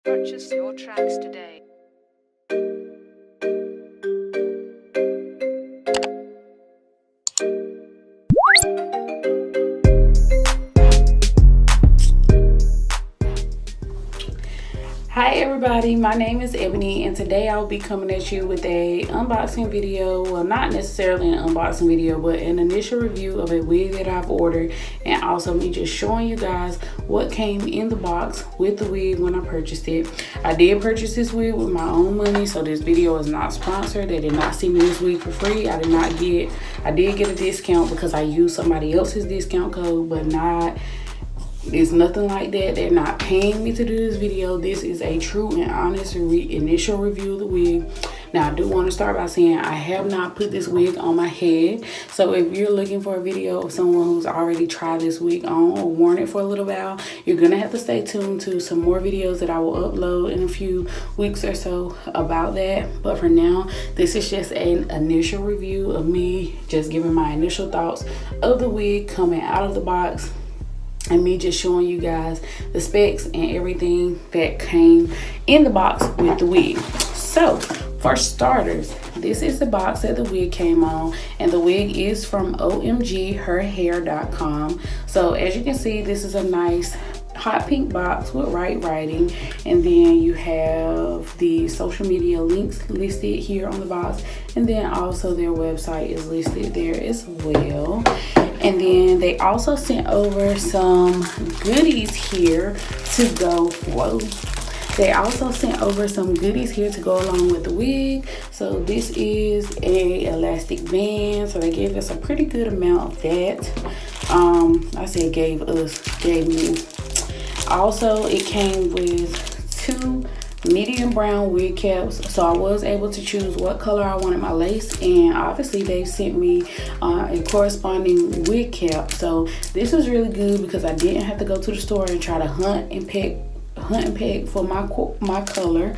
Purchase your tracks today. Hi everybody, my name is Ebony and today I'll be coming at you with a unboxing video. Well, not necessarily an unboxing video, but an initial review of a wig that I've ordered, and also me just showing you guys what came in the box with the wig when I purchased it. I did purchase this wig with my own money, so this video is not sponsored. They did not send me this wig for free. I did get a discount because I used somebody else's discount code, but it's nothing like that. They're not paying me to do this video. This is a true and honest initial review of the wig. Now, I do want to start by saying I have not put this wig on my head. So if you're looking for a video of someone who's already tried this wig on or worn it for a little while, you're going to have to stay tuned to some more videos that I will upload in a few weeks or so about that. But for now, this is just an initial review of me just giving my initial thoughts of the wig coming out of the box, and me just showing you guys the specs and everything that came in the box with the wig. So for starters, this is the box that the wig came on, and the wig is from omgherhair.com. So as you can see, this is a nice hot pink box with right writing, and then you have the social media links listed here on the box, and then also their website is listed there as well. And then they also sent over some goodies here to go. They also sent over some goodies here to go along with the wig. So this is a elastic band. So they gave us a pretty good amount of that. I said gave me. Also, it came with 2 medium brown wig caps, so I was able to choose what color I wanted my lace, and obviously they sent me a corresponding wig cap. So this was really good because I didn't have to go to the store and try to hunt and pick for my color.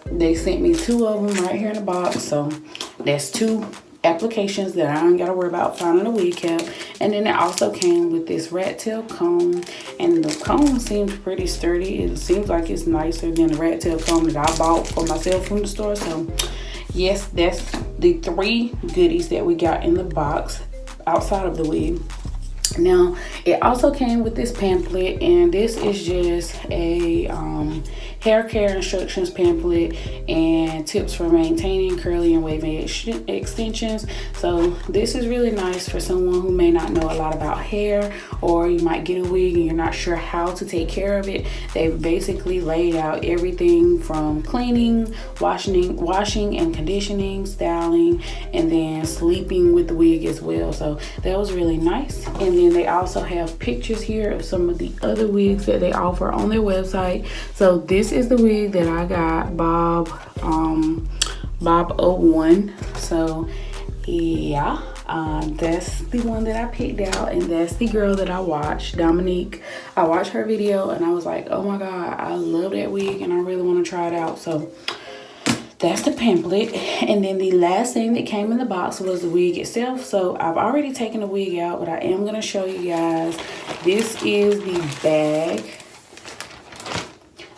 They sent me 2 of them right here in the box, so that's 2 applications that I don't gotta worry about finding a wig cap. And then it also came with this rat tail comb, and the comb seems pretty sturdy. It seems like it's nicer than the rat tail comb that I bought for myself from the store. So yes, that's the 3 goodies that we got in the box outside of the wig. Now, it also came with this pamphlet, and this is just a hair care instructions pamphlet and tips for maintaining curly and wavy extensions. So this is really nice for someone who may not know a lot about hair, or you might get a wig and you're not sure how to take care of it. They basically laid out everything from cleaning, washing and conditioning, styling, and then sleeping with the wig as well. So that was really nice. And then they also have pictures here of some of the other wigs that they offer on their website. So this is the wig that I got, Bob 01. So yeah, that's the one that I picked out, and that's the girl that I watched, Dominique. I watched her video and I was like, oh my god, I love that wig and I really want to try it out. So that's the pamphlet. And then the last thing that came in the box was the wig itself. So I've already taken the wig out, but I am going to show you guys. This is the bag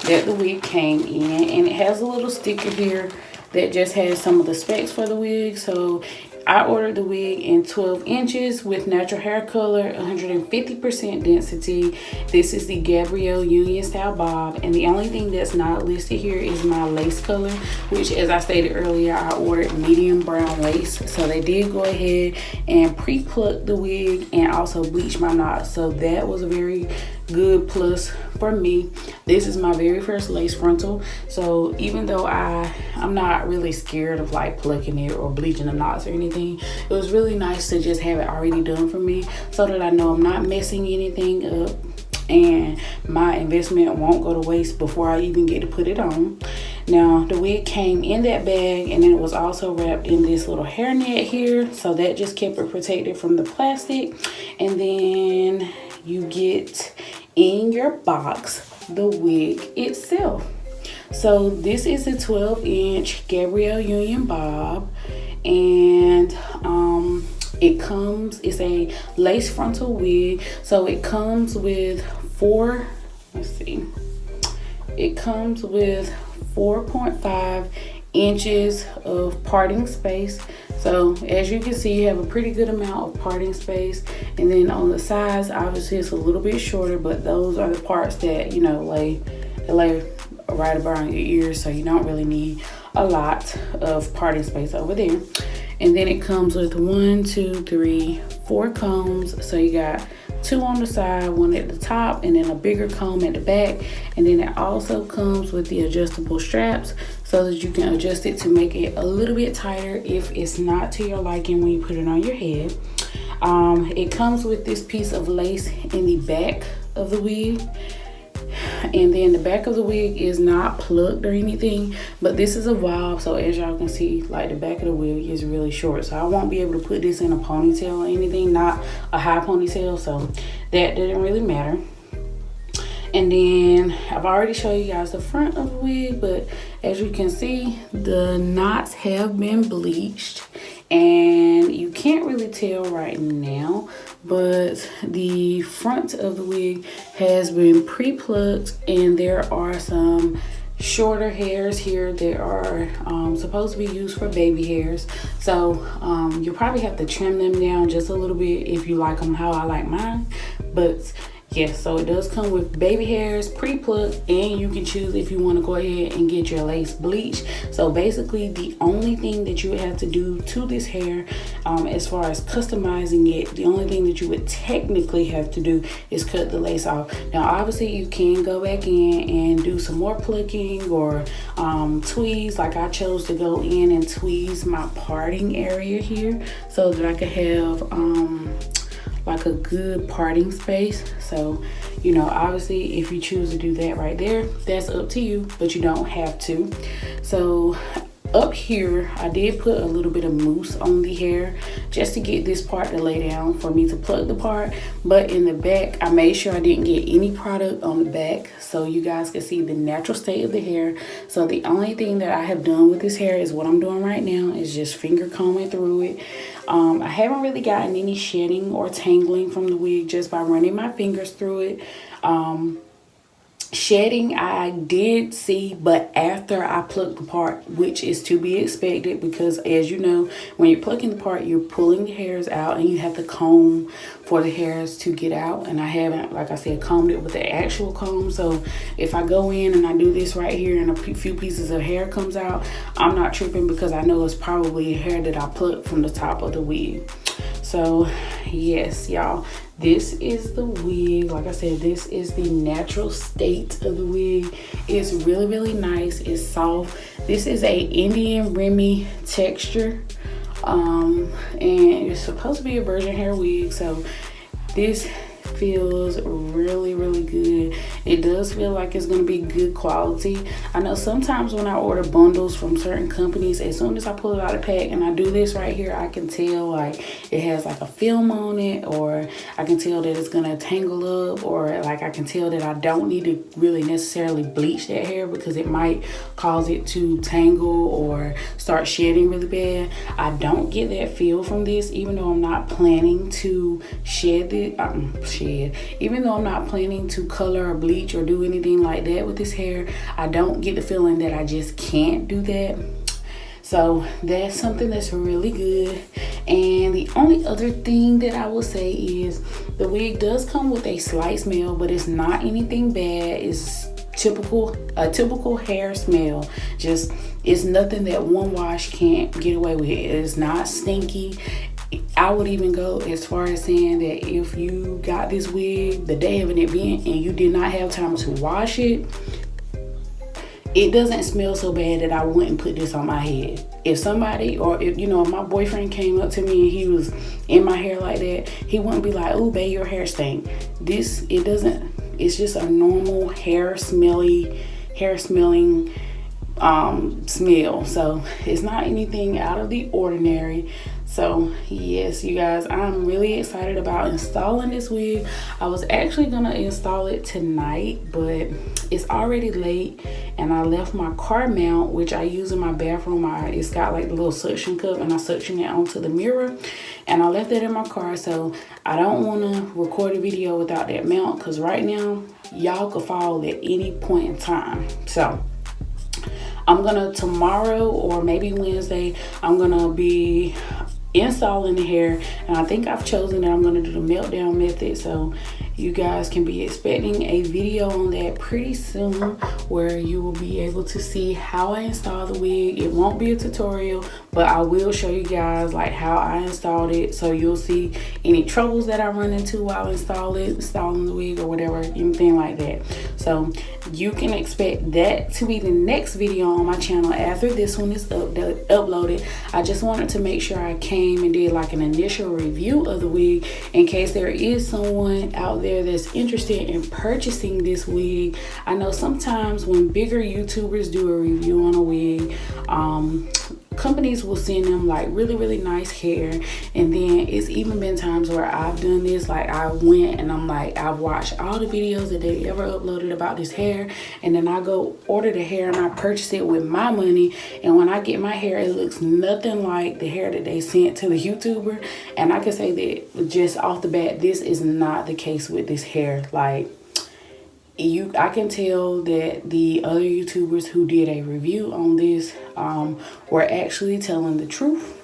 that the wig came in, and it has a little sticker here that just has some of the specs for the wig. So I ordered the wig in 12 inches with natural hair color, 150% density. This is the Gabrielle Union style bob, and the only thing that's not listed here is my lace color, which, as I stated earlier, I ordered medium brown lace. So they did go ahead and pre-pluck the wig and also bleach my knots, so that was a very good plus for me. This is my very first lace frontal, so even though I'm not really scared of like plucking it or bleaching the knots or anything, it was really nice to just have it already done for me, so that I know I'm not messing anything up and my investment won't go to waste before I even get to put it on. Now, the wig came in that bag, and then it was also wrapped in this little hairnet here, so that just kept it protected from the plastic. And then you get in your box the wig itself. So this is a 12-inch Gabrielle Union Bob, and it's a lace frontal wig. So it comes with 4, let's see, It comes with 4.5 inches of parting space. So as you can see, you have a pretty good amount of parting space. And then on the sides, obviously it's a little bit shorter, but those are the parts that, you know, lay right around your ears, so you don't really need a lot of parting space over there. And then it comes with 1, 2, 3, 4 combs. So you got 2 on the side, 1 at the top, and then a bigger comb at the back. And then it also comes with the adjustable straps so that you can adjust it to make it a little bit tighter if it's not to your liking when you put it on your head. It comes with this piece of lace in the back of the wig. And then the back of the wig is not plucked or anything, but this is a bob, so as y'all can see, like, the back of the wig is really short, so I won't be able to put this in a ponytail or anything, not a high ponytail, so that didn't really matter. And then I've already showed you guys the front of the wig, but as you can see, the knots have been bleached, and you can't really tell right now, but the front of the wig has been pre-plucked, and there are some shorter hairs here that are supposed to be used for baby hairs. So you'll probably have to trim them down just a little bit if you like them how I like mine. But yes, so it does come with baby hairs, pre-plucked, and you can choose if you want to go ahead and get your lace bleached. So basically, the only thing that you would have to do to this hair, as far as customizing it, the only thing that you would technically have to do is cut the lace off. Now, obviously, you can go back in and do some more plucking or tweeze. Like, I chose to go in and tweeze my parting area here so that I could have like a good parting space. So, you know, obviously if you choose to do that right there, that's up to you, but you don't have to. So up here, I did put a little bit of mousse on the hair just to get this part to lay down for me to plug the part. But in the back, I made sure I didn't get any product on the back so you guys can see the natural state of the hair. So the only thing that I have done with this hair is what I'm doing right now is just finger combing through it. I haven't really gotten any shedding or tangling from the wig just by running my fingers through it. Shedding I did see, but after I plucked the part, which is to be expected because, as you know, when you're plucking the part, you're pulling the hairs out and you have to comb for the hairs to get out. And I haven't, like I said, combed it with the actual comb. So if I go in and I do this right here and a few pieces of hair comes out, I'm not tripping because I know it's probably hair that I plucked from the top of the wig. So yes, y'all, this is the wig. Like I said, this is the natural state of the wig. It's really, really nice. It's soft. This is a Indian Remy texture, and it's supposed to be a virgin hair wig. So this feels really, really good. It does feel like it's going to be good quality. I know sometimes when I order bundles from certain companies, as soon as I pull it out of the pack and I do this right here, I can tell like it has like a film on it, or I can tell that it's going to tangle up, or like I can tell that I don't need to really necessarily bleach that hair because it might cause it to tangle or start shedding really bad. I don't get that feel from this, even though I'm not planning to shed it. Even though I'm not planning to color or bleach or do anything like that with this hair, I don't get the feeling that I just can't do that. So that's something that's really good. And the only other thing that I will say is the wig does come with a slight smell, but it's not anything bad. It's a typical hair smell. Just, it's nothing that one wash can't get away with. It's not stinky. I would even go as far as saying that if you got this wig the day of an event and you did not have time to wash it, it doesn't smell so bad that I wouldn't put this on my head. If somebody, or if, you know, if my boyfriend came up to me and he was in my hair like that, he wouldn't be like, "Oh, babe, your hair stink." It doesn't, it's just a normal hair smelling smell. So it's not anything out of the ordinary. So yes, you guys, I'm really excited about installing this wig. I was actually gonna install it tonight, but it's already late and I left my car mount, which I use in my bathroom. It's got like the little suction cup and I suction it onto the mirror, and I left it in my car. So I don't want to record a video without that mount, because right now y'all could fall at any point in time. So I'm gonna, tomorrow or maybe Wednesday, I'm gonna be installing the hair, and I think I've chosen that I'm gonna do the meltdown method. So you guys can be expecting a video on that pretty soon, where you will be able to see how I install the wig. It won't be a tutorial, but I will show you guys like how I installed it, so you'll see any troubles that I run into while installing the wig or whatever, anything like that. So you can expect that to be the next video on my channel after this one is uploaded. I just wanted to make sure I came and did like an initial review of the wig, in case there is someone out there that's interested in purchasing this wig. I know sometimes when bigger YouTubers do a review on a wig, companies will send them like really nice hair, and then it's even been times where I've done this, like I went and I've watched all the videos that they ever uploaded about this hair, and then I go order the hair and I purchase it with my money, and when I get my hair, it looks nothing like the hair that they sent to the YouTuber. And I can say that just off the bat, this is not the case with this hair. Like, I can tell that the other YouTubers who did a review on this were actually telling the truth.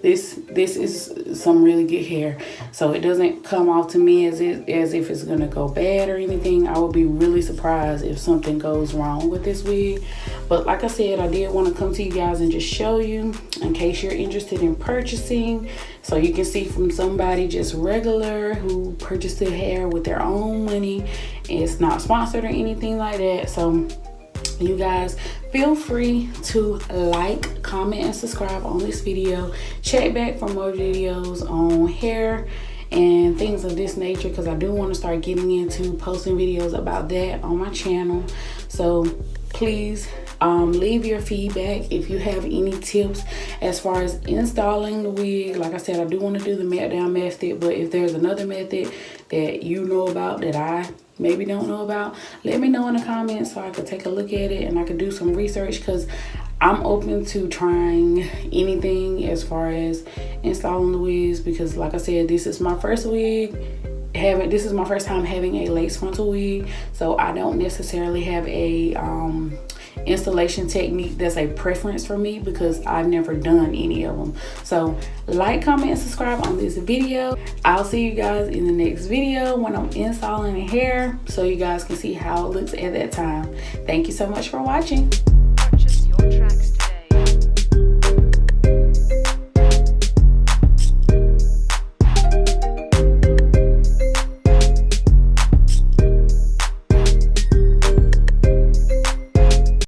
This is some really good hair, so it doesn't come off to me as if it's gonna go bad or anything. I would be really surprised if something goes wrong with this wig. But like I said, I did want to come to you guys and just show you, in case you're interested in purchasing, so you can see from somebody just regular who purchased the hair with their own money. It's not sponsored or anything like that. So you guys feel free to like, comment, and subscribe on this video. Check back for more videos on hair and things of this nature, because I do want to start getting into posting videos about that on my channel. So please leave your feedback if you have any tips as far as installing the wig. Like I said, I do want to do the meltdown method, but if there's another method that you know about that I maybe don't know about, let me know in the comments so I could take a look at it and I could do some research, because I'm open to trying anything as far as installing the wigs, because like I said, this is my first wig. This is my first time having a lace frontal wig, so I don't necessarily have a installation technique that's a preference for me, because I've never done any of them. So like, comment, and subscribe on this video. I'll see you guys in the next video when I'm installing the hair, so you guys can see how it looks at that time. Thank you so much for watching. Purchase your track.